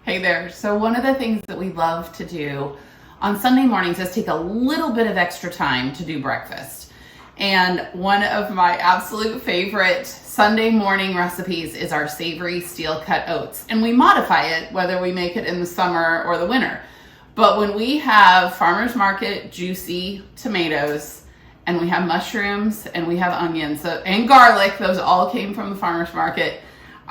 Hey there. So one of the things that we love to do on Sunday mornings is take a little bit of extra time to do breakfast. And one of my absolute favorite Sunday morning recipes is our Savory steel cut oats. And we modify it whether we make it in the summer or the winter. But when we have farmers market juicy tomatoes and we have mushrooms and we have onions and garlic, those all came from the farmers market,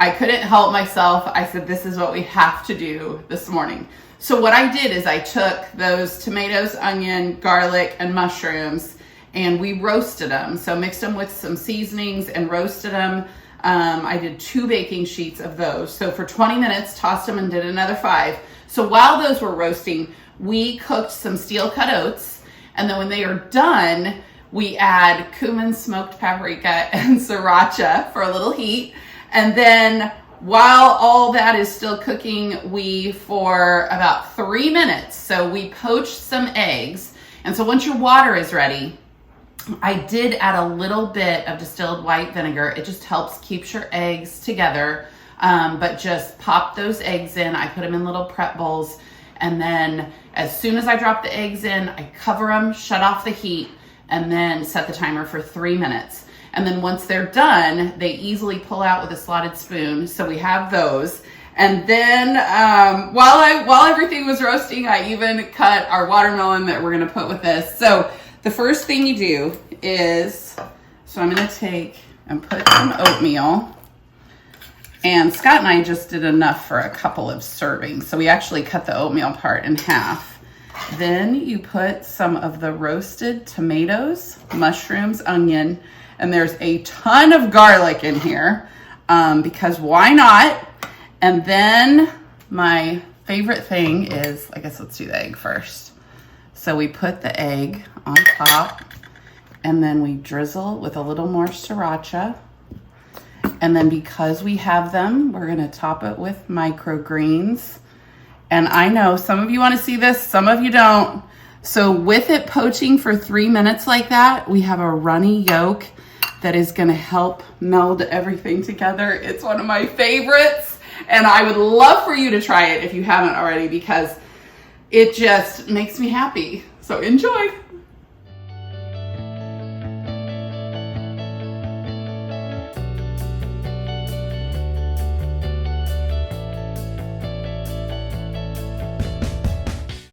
I couldn't help myself. I said, this is what we have to do this morning. So what I did is I took those tomatoes, onion, garlic, and mushrooms, and we roasted them. So mixed them with some seasonings and roasted them. I did 2 baking sheets of those. So for 20 minutes, tossed them and did another 5. So while those were roasting, we cooked some steel cut oats. And then when they are done, we add cumin, smoked paprika, and sriracha for a little heat. And then while all that is still cooking, for about 3 minutes, so we poached some eggs. And so once your water is ready, I did add a little bit of distilled white vinegar. It just helps keep your eggs together. But just pop those eggs in. I put them in little prep bowls. And then as soon as I drop the eggs in, I cover them, shut off the heat, and then set the timer for 3 minutes. And then once they're done, they easily pull out with a slotted spoon. So we have those. And then while everything was roasting, I even cut our watermelon that we're gonna put with this. So the first thing you do is, so I'm gonna take and put some oatmeal. And Scott and I just did enough for a couple of servings. So we actually cut the oatmeal part in half. Then you put some of the roasted tomatoes, mushrooms, onion, and there's a ton of garlic in here because why not? And then my favorite thing is, I guess let's do the egg first. So we put the egg on top and then we drizzle with a little more sriracha. And then because we have them, we're gonna top it with microgreens. And I know some of you wanna see this, some of you don't. So with it poaching for 3 minutes like that, we have a runny yolk that is gonna help meld everything together. It's one of my favorites, and I would love for you to try it if you haven't already because it just makes me happy. So enjoy.